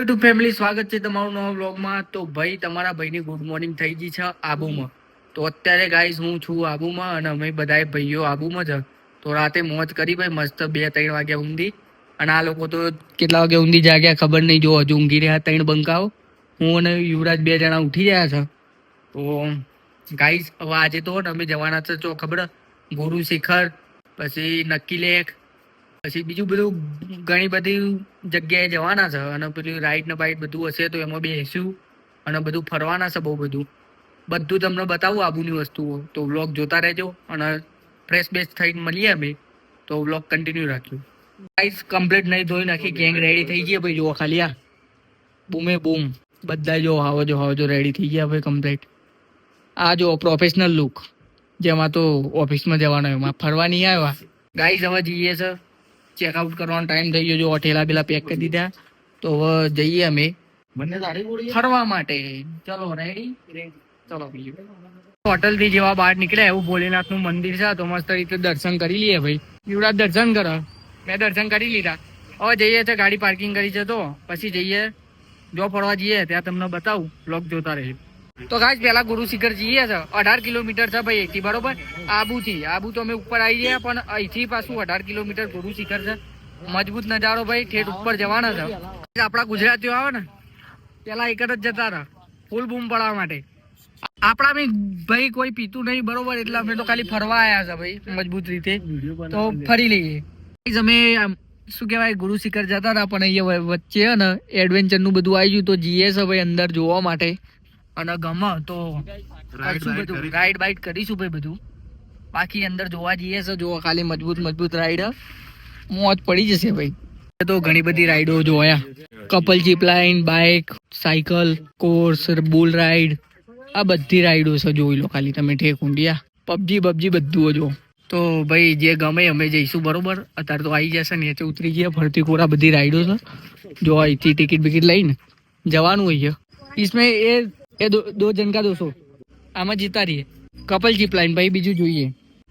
YouTube family, સ્વાગત છે તમારું નવા વ્લોગમાં. તો ભાઈ તમારા ભાઈની ગુડ મોર્નિંગ થઈ ગઈ છે આબુમાં. તો અત્યારે ગાઈઝ હું છું આબુમાં અને અમે બધાએ ભાઈઓ આબુમાં છે. તો રાતે મોજ કરી ભાઈ, મસ્ત 2-3 વાગ્યા ઊંઘી. અને આ લોકો તો કેટલા વાગે ઊંઘી જાગ્યા ખબર નહીં, જો હજુ ઊંઘી રહ્યા 3 બંકાઓ. હું અને યુવરાજ 2 જણા ઉઠી ગયા છે. તો ગાઈઝ હવે આજે તો અમે જવાના છે જો ખબર, ગુરુ શિખર, પછી નક્કી લેક, પછી બીજું બધું ઘણી બધી જગ્યાએ જવાના છે. અને પેલું રાઈડ ને બાઈડ બધું હશે તો એમાં બેસીશું અને બધું ફરવાના છે. બધું તમને બતાવું આબુની વસ્તુઓ. તો વ્લોગ જોતા રહેજો અને ફ્રેશ બેશ થઈને મળીએ અમે. તો વ્લોગ કન્ટિન્યુ રાખ્યું. ગાઈસ કમ્પ્લીટ નહીં ધોઈ નાખી, ગેંગ રેડી થઈ ગઈ ભાઈ. જુઓ ખાલી આ બૂમે બૂમ બધા જો હાવો રેડી થઈ ગયા ભાઈ કમ્પ્લીટ. આ જો પ્રોફેશનલ લુક, જેમાં તો ઓફિસમાં જવાનો એમાં ફરવા નહીં આવ્યા. ગાઈસ હવે જઈએ છે, ચેકઆઉટ કરવાનો ટાઈમ થઈ ગયો. જો ઠેલા પેલા પેક કરી દીધા. તો હવે જઈએ અમે ફરવા માટે. ચલો રેડી, ચલો બીજું હોટલ થી જેવા બહાર નીકળ્યા એવું ભોલેનાથ નું મંદિર છે. તો મસ્ત રીતે દર્શન કરી લઈએ ભાઈ. યુવરાજ દર્શન કરો, મેં દર્શન કરી લીધા. હવે જઈએ છે, ગાડી પાર્કિંગ કરી છે. તો પછી જઈએ, જો ફરવા જઈએ ત્યાં તમને બતાવું, બ્લોગ જોતા રહે. તો ગાઈસ પેલા ગુરુ શિખર જઈએ છે. 18 કિલોમીટર છે ભાઈ અહીંથી, બરોબર. આબુ તો અમે ઉપર આવી ગયા, પણ અહીંથી પાછું 18 કિલોમીટર ગુરુ શિખર છે. મજબૂત નજારો ભાઈ, ઠેઠ ઉપર જવાના છે. આપણા ગુજરાતીઓ આવે ને પેલા એક જ જતા હતા ફૂલ બૂમ પડવા માટે. આપણા બી ભાઈ કોઈ પીતું નહીં, બરોબર. એટલે અમે તો ખાલી ફરવા આવ્યા છે ભાઈ મજબૂત રીતે. તો ફરી લઈએ. અમે શું કહેવાય ગુરુ શિખર જતા હતા, પણ અહીંયા વચ્ચે ને એડવેન્ચર નું બધું આવી ગયું. તો જઈએ છે ભાઈ અંદર જોવા માટે. અને ગમે તો રાઈડ બાઈડ કરીશું ભાઈ બધું. બાકી અંદર જોવા જઈએ છે, જોવા ખાલી મજબૂત રાઈડ મોજ પડી જશે ભાઈ. તો ઘણી બધી રાઈડો જોયા, couple zip line, bike, cycle, course, bull ride, આ બધી રાઈડો છે. જોઈ લો ખાલી તમે ઠેક ઊંડિયા, પબજી બધું જો. તો ભાઈ જે ગમે અમે જઈશું, બરોબર. અત્યારે તો આવી જશે, નીચે ઉતરી ગયા, ફરતી કોરા બધી રાઈડો છે. જો અહીંથી ટિકિટ બિકિટ લઈને જવાનું હોય છે. इसमें ये दो जन का 200 આમાં જીતા રહીએ. કપલ જીપ લાઈન ભાઈ, બીજું જોઈએ.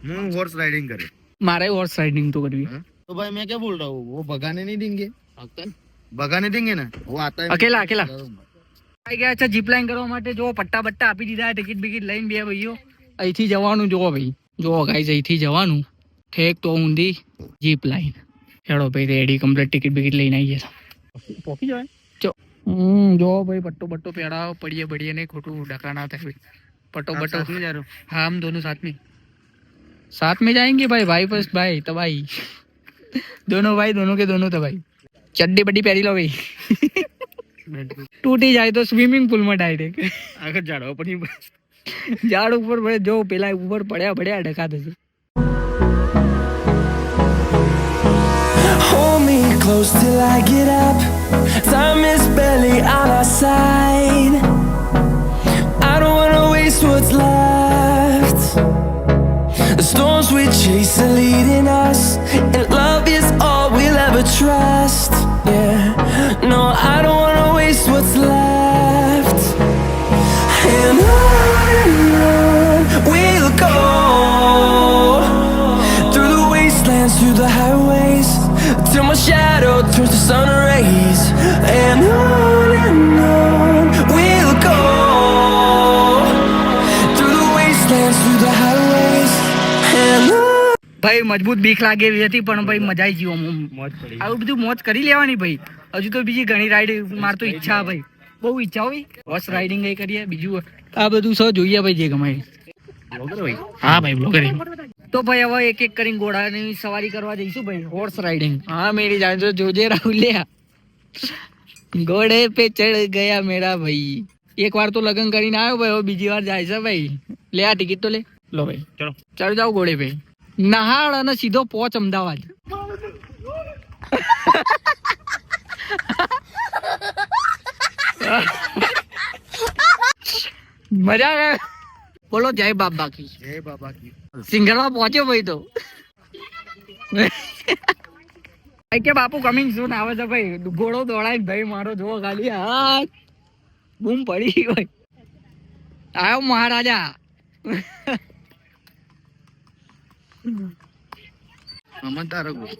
હું હોર્સ રાइडिंग करे, મારે હોર્સ રાइडिंग तो करवी. तो भाई मैं क्या बोल रहा हूँ, वो भगाने नहीं देंगे. भगाने देंगे ना, वो आता है अकेला આવી ગયા છે જીપ લાઈન કરવા માટે. જો પટ્ટા આપી દીધા, ટિકિટ બિકિટ લઈને બે ભાઈઓ અહીંથી જવાનું. જો ભાઈ જો ગાઈઝ અહીંથી જવાનું ઠેક તો ઊંધી જીપ લાઈન. હેડો ભાઈ રેડી, કમ્પ્લીટ ટિકિટ બિકિટ લઈને આવી ગયા. પહોંચી જાય જો. જો ભાઈ પટ્ટો પહેરાવો, પડીએ નહીં, ખોટું ડકા ना થાય. पट्टो हाँ हम दोनों साथ में जाएंगे भाई फर्स्ट भाई तबाही. दोनों के दोनों तबाही. चड्डी बड्डी पहरी लो भाई. टूटी जाए तो स्विमिंग पूल में डायरेक्ट आगे झाड़ ऊपर जो पेला ऊपर बढ़िया ढका दे. Hold me close till I get up. Time is barely on our side. I don't wanna waste what's left. The storms we chase are leading us, and love is all we'll ever trust. Yeah, no, I don't wanna waste what's left. And on we'll go, through the wastelands, through the highways, till my shadow turns to sun rays. And on we'll go, through the wastelands, through the highways. And ભાઈ મજબૂત બીક લાગે એવી હતી, પણ ભાઈ મજા આવી ગયો. આવું બધું મોજ કરી લેવાની ભાઈ. હજુ તો બીજી ઘણી રાઈડ માર તો ઈચ્છા ભાઈ, બહુ ઈચ્છા હોય. હોર્સ રાઇડિંગ એ કરીએ, બીજું આ બધું સૌ જોઈએ ભાઈ જે ગમે. હા ભાઈ બ્લોગર. તો ભાઈ હવે એક કરીને ઘોડાની સવારી કરવા જઈશું ભાઈ, હોર્સ રાઇડિંગ. હા મેરી જાન જોજે રાહુલિયા, ઘોડે પે ચढ़ ગયા મેરા ભાઈ. એક વાર તો લગન કરીને આવ્યો ભાઈ, હવે બીજી વાર જાય છે ભાઈ. લે આ ટિકિટ તો લે. લો ભાઈ ચલો ચાલો જાઓ ઘોડે ભાઈ. નહાળ અને સીધો પહોંચ અમદાવાદ. મજા આવે. બોલો જય બાબા કી. સિંગરમાં પહોંચ્યો ભાઈ. તો કે બાપુ કમિંગ સૂન આવે છે ભાઈ. ઘોડો દોડાય ભાઈ મારો, જોવો ખાલી હા બૂમ પડી ભાઈ. આવ્યો મહારાજા.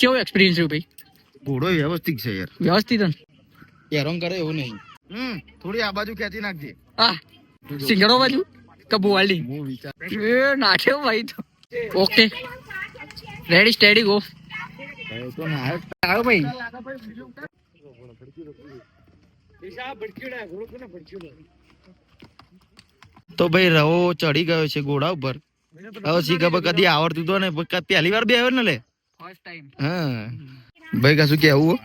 કેવો એક્સપિરિયન્સ છે ભાઈ? ઘોડો વ્યવસ્થિત છે યાર, વ્યવસ્થિત. હેરાન કરે એવું નહીં. થોડી આ બાજુ ખેંચી નાખજે. હા સિંગડો બાજુ કબુવાલી હું વિચાર એ નાખ્યો ભાઈ તો ઓકે રેડી સ્ટેડી ગો તો ના આવ્યો ભાઈ તો ભાઈ રવો ચડી ગયો છે ઘોડા ઉપર. હવે શી ખબર કદી આવડતું તો ને પહેલી વાર બે આવ્યો ને લે. ફર્સ્ટ ટાઈમ હા ભાઈ કશું કેવું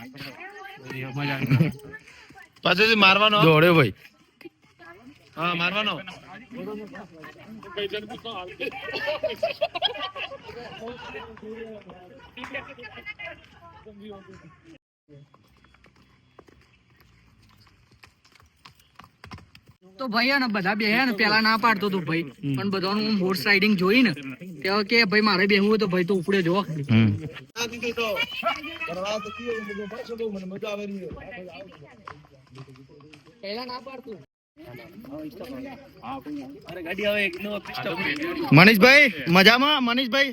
પાછું મારવાનો દોડ્યો ભાઈ. હા મારવાનો. તો ભાઈ ને બધા બે ને પેલા ના પાડતો હતો ભાઈ પણ બધાનું હોર્સ રાઇડિંગ જોઈ ને ત્યાં કે ભાઈ મારે બેહવું હોય તો ભાઈ તો ઉપડે જો પેલા ના પાડતું. મનીષભાઈ મજામાં મનીષભાઈ.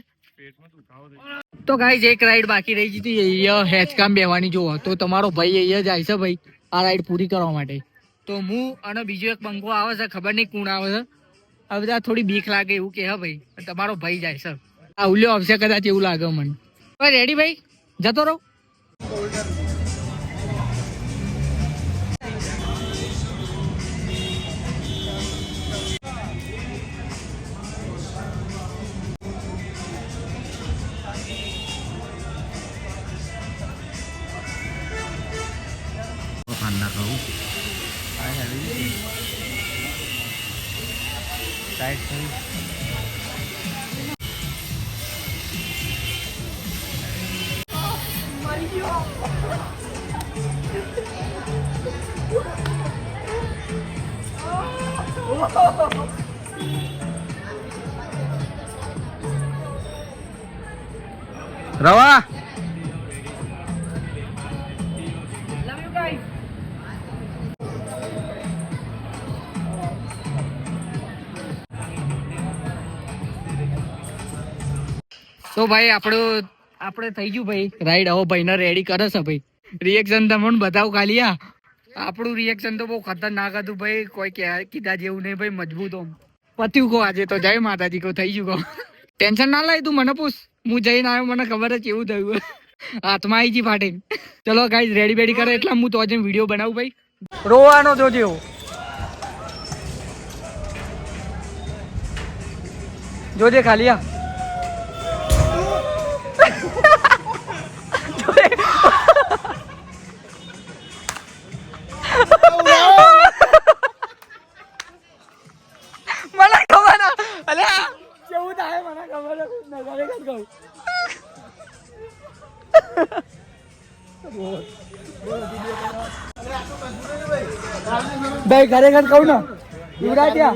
તો ગાઈઝ એક રાઈડ બાકી રહી ગઈ હતી અહીંયા હેચકામ બેવાની જોવો તો તમારો ભાઈ અહીંયા જાય છે ભાઈ આ રાઈડ પૂરી કરવા માટે. તો હું અને બીજો એક બંકો આવે છે ખબર નહીં કોણ આવે છે આ બધા થોડી બીક લાગે એવું કે હા ભાઈ તમારો ભાઈ જાય છે આ ઉલ્યો આવશે કદાચ એવું લાગે મને. ભાઈ રેડી ભાઈ જતો રહો. રવા તો ભાઈ આપણે થઈ ગયું ભાઈ રાઈડ હવે ભાઈને રેડી કરે છે ભાઈ. રિએક્શન તમને બતાવું ખાલી આપણું રિએક્શન તો બહુ ખતરનાક હતું ભાઈ કોઈ કીધા જેવું નહીં ભાઈ મજબૂત આમ પત્યું કહો આજે તો જય માતાજી કહો થઈ ગયું કહો. ટેન્શન ના લાય તું મને પૂછ હું જઈને આવ્યો મને ખબર જ એવું થયું હાથમાં આવી ગઈ ફાટી. ચલો ગાઈઝ રેડી બેડી કરે એટલે હું તો આજે વિડીયો બનાવું ભાઈ. રોવાનો જોજો જોજે ખાલી મને ખબર ના અલે કેવું થાય મને ખબર નજારે કર કહું ભાઈ ખરેખર કહું ને યુવરાજ્યા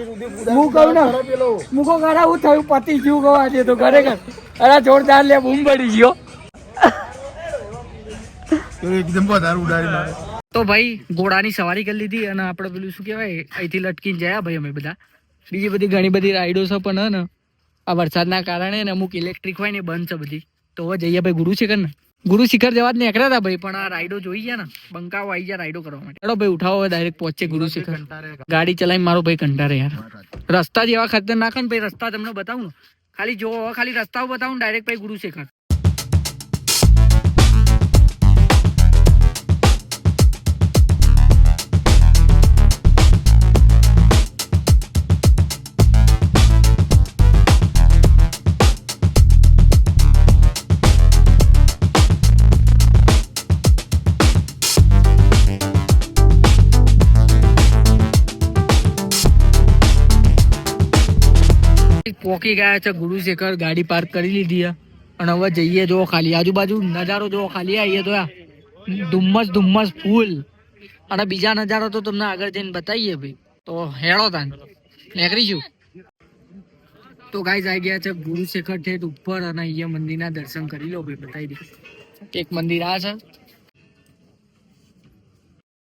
હું કહું ને મૂકો ખરા હું થયું પતિ જીવ કહો આજે તો ખરેખર અરે જોરદાર લે બૂમ પડી ગયો એકદમ વધારે ઉડાડી. તો ભાઈ ઘોડાની સવારી કરી લીધી અને આપણે પેલું શું કહેવાય અહીંથી લટકીને જયા ભાઈ અમે બધા. બીજી બધી ઘણી બધી રાઈડો છે પણ ને આ વરસાદના કારણે ને અમુક ઇલેક્ટ્રિક હોય ને બંધ છે બધી. તો હવે જઈએ ભાઈ ગુરુ શિખર ને ગુરુ શિખર જવા જ નીકળ્યા હતા ભાઈ પણ આ રાઈડો જોઈ ગયા ને બંકાઓ આવી ગયા રાઈડો કરવા માટે. ચલો ભાઈ ઉઠાવો ડાયરેક્ટ પહોંચે ગુરુ શિખર. ગાડી ચલાવીને મારો ભાઈ કંટાળે યાર. રસ્તા જેવા ખતરનાક ને ભાઈ રસ્તા તમને બતાવું ને ખાલી જો ખાલી રસ્તાઓ બતાવું ડાયરેક્ટ ભાઈ ગુરુ શિખર. પોકી ગયા છે ગુરુ શેખર ગાડી પાર્ક કરી લીધી અને હવે જઈએ જો ખાલી આજુબાજુ નજારો જો ખાલી આવીએ તો ધુમ્મસ ધુમ્મસ ફૂલ અને બીજા નજારો તો તમને આગળ જઈને બતાવીએ ભાઈ. તો હેળો તાન નીકળીશું. તો ગાઈઝ આવી ગયા છે ગુરુ શેખર ઠેઠ ઉપર અને અહીંયા મંદિરના દર્શન કરી લો ભાઈ બતાવી દે. એક મંદિર આ છે.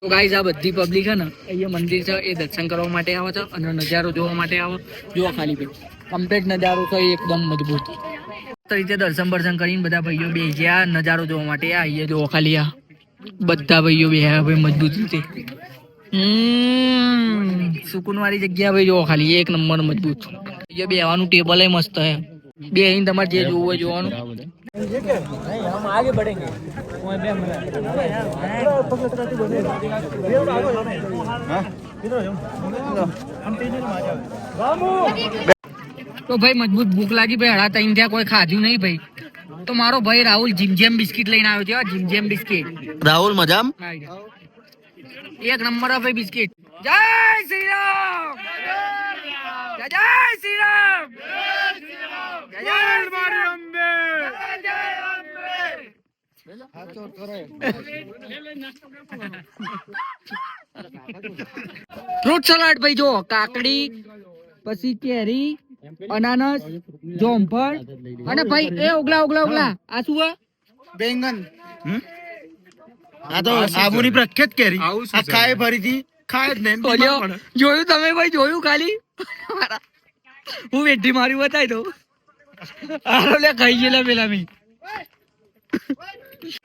તો ગાઈઝ આ બધી પબ્લિક છે ને અહીંયા મંદિર છે એ દર્શન કરવા માટે આવે છે અને નજારો જોવા માટે આવે. જોવા ખાલી ભાઈ કમ્પ્લીટ નજારો તો એકદમ મજબૂત રીતે દર્શન બર્શન કરીને બધા ભાઈઓ બે ગયા નજારો જોવા માટે અહીંયા જોવા ખાલી બધા ભાઈઓ બે ભાઈ મજબૂત રીતે સુકૂન વાળી જગ્યા ભાઈ જો ખાલી એક નંબર મજબૂત. અહીંયા બેવાનું ટેબલ મસ્ત હે. બે અહીં તમારે જે જોવું હોય જોવાનું. તો ભાઈ મજબૂત ભૂખ લાગી ભાઈ હડા તઈને ત્યાં કોઈ ખાધું નહીં ભાઈ. તો મારો ભાઈ રાહુલ જીમજેમ બિસ્કિટ લઈને આવ્યો છે. જીમજેમ બિસ્કિટ રાહુલ મજામ એક નંબર હે ભાઈ બિસ્કિટ. જય શ્રી રામ, જય શ્રી રામ, જય મારી અંબે, જય અંબે. ફ્રૂટ સલાડ ભાઈ જો કાકડી પછી કેરી અનાનસ જોમફળ અને ભાઈ એ ઓગલા આ શું હે? બેંગન. આ તો આબુની પ્રખ્યાત કેરી. આ ખાય ફરીથી ખાય જ નહીં. જોયું તમે ભાઈ જોયું ખાલી હું વેઠી મારી બતાવી દઉં. આરો લે ખાઈ ગયેલા પેલા મી.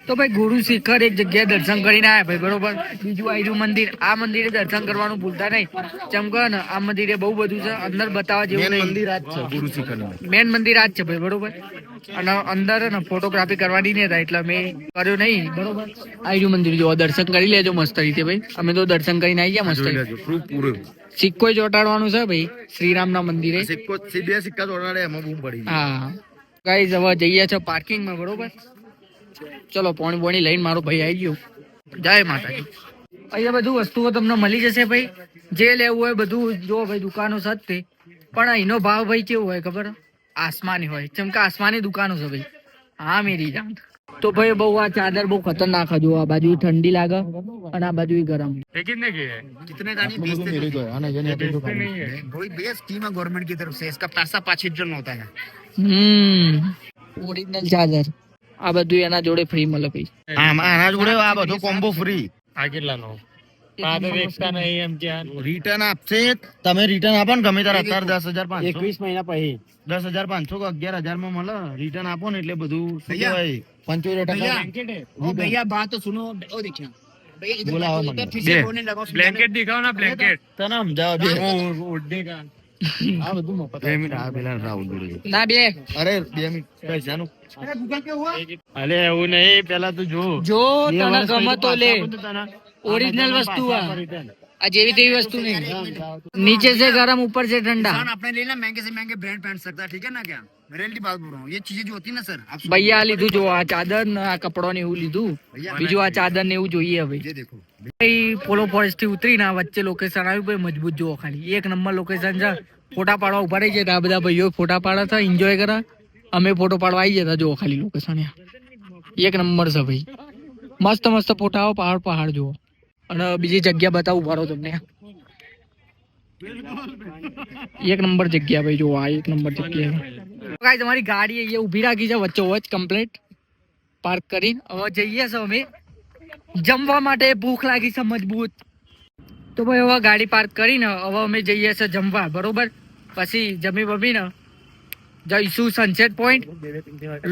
તો ભાઈ ગુરુ શિખર એક જગ્યાએ દર્શન કરીને આવ્યા ભાઈ બરોબર. બીજું આયરું મંદિર. આ મંદિરે દર્શન કરવાનું ભૂલતા નહીં. ચમકે ને આ મંદિરે બહુ બધું છે. અંદર બતાવવા જેવું નહીં. મંદિર આજ છે ગુરુ શિખર. મેન મંદિર આજ છે ભાઈ બરોબર. અને અંદર ને ફોટોગ્રાફી કરવાની નહીં હતા એટલે મેં કર્યો નહીં બરોબર. આયરું મંદિર જો દર્શન કરી લેજો મસ્ત રીતે ભાઈ. અમે તો દર્શન કરીને આવી ગયા મસ્ત. સિક્કો ચોટાડવાનું છે ભાઈ શ્રીરામ ના મંદિરે. સિક્કો બે સિક્કા ચોટાડે એમાં બૂમ પડી. હા ગાઈઝ હવે જઈએ છે પાર્કિંગમાં બરોબર. ચલો પોણી લઈને મારો ભાઈ આવી ગયો. જય માતાજી. અહીંયા બધું વસ્તુઓ તમને મળી જશે ભાઈ. જે લેવું હોય બધું જો ભાઈ દુકાનો છે જ તે. પણ અહીંનો ભાવ ભાઈ કેવો હોય ખબર? આસમાની હોય. ચમકે આસમાની દુકાનો છે ભાઈ. હા મેરી જાન. તો ભાઈ બહુ આ ચાદર બહુ ખતરનાક જો. આ બાજુ ઠંડી લાગે અને આ બાજુ ગરમ. कितने का नहीं बेचते भैया स्कीम है गवर्नमेंट की तरफ से इसका पैसा 5 रिटर्न होता है ઓરિજિનલ ચાદર આ બધું એના જોડે ફ્રી મળે ભાઈ. આના જોડે આ બધો કોમ્બો ફ્રી. આ કેટલાનો? પાછો વેચતા નહીં એમ કે રિટર્ન આપશે. તમે રિટર્ન આપો ને ગમે ત્યારે અત્યારે 10,500 21 મહિના પછી 10,500 કે 11,000 માં મળે. રિટર્ન આપો ને એટલે બધું શું ભૈયા. કહેવાય 75% ओ भैया बात तो सुनो ओ देखिए भैया इधर बोला देखो, हो इधर मैंने। फिर से दे। बोलने लगा બ્લેન્કેટ દેખાવ ના બ્લેન્કેટ તને સમજાવો બે. ઓઢે કા આ બધું મફત. 2 મિનિટ આ પેલા રાહુલ જોડે. ના બે અરે 2 મિનિટ પૈસાનું अरे गूगल पे हुआ અલે એવું નહીં પેલા તું જો જો બે તને વર્ષ ગમે તો લે. પછી તને ઓરિજિનલ વસ્તુ આ જેવી તેવી વસ્તુ નહીં. નીચે से गरम ऊपर से ठंडा. इंसान अपने लिए ना महंगे से महंगे ब्रांड पहन सकता है ठीक है ना क्या मैं रियलिटी बात बोल रहा हूँ ये चीजें जो होती है ना सर आप ભૈયા આ લીધું જો આ ચાદર ને આ કપડો ને એવું લીધું. બીજું આ ચાદર ને એવું જોઈએ ભાઈ. ये देखो ભાઈ પોલો ફોરેસ્ટ થી ઉતરીને આ વચ્ચે લોકેશન આવ્યું ભાઈ મજબૂત જુઓ ખાલી એક નંબર લોકેશન છે. ફોટા પાડવા ઉભા રહી જતા આ બધા ભાઈઓ ફોટા પાડે છે એન્જોય કરે. અમે ફોટો પાડવા આવી જતા જુઓ ખાલી લોકેશન એક નંબર છે ભાઈ. મસ્ત મસ્ત ફોટાઓ પહાડ જુઓ. અને બીજી જગ્યા બતાવું ઉભા રહો તમને. એક નંબર જગ્યા ભાઈ જુઓ. આ એક નંબર જગ્યા કાંઈ તમારી ગાડી અહીંયા ઊભી રાખી છે વચ્ચે વચ્ચ કમ્પ્લીટ પાર્ક કરીને. હવે જઈએ છે અમે જમવા માટે. ભૂખ લાગી છે મજબૂત. તો ભાઈ હવે ગાડી પાર્ક કરીને હવે અમે જઈએ છે જમવા બરોબર. પછી જમી બમીને જઈશું sunset point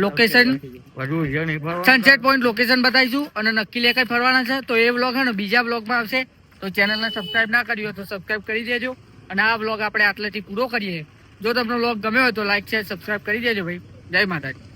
location. Sunset point location બતાવીશું અને નક્કી લે કઈ ફરવાના છે. તો એ વ્લોગ હે ને બીજા વ્લોગમાં આવશે. તો ચેનલને સબસ્ક્રાઇબ ના કરી હોય તો સબસ્ક્રાઇબ કરી દેજો. અને આ વ્લોગ આપણે આટલેથી પૂરો કરીએ. જો તમને વ્લોગ ગમ્યો હોય તો લાઈક શેર સબસ્ક્રાઇબ કરી દેજો ભાઈ. જય માતાજી.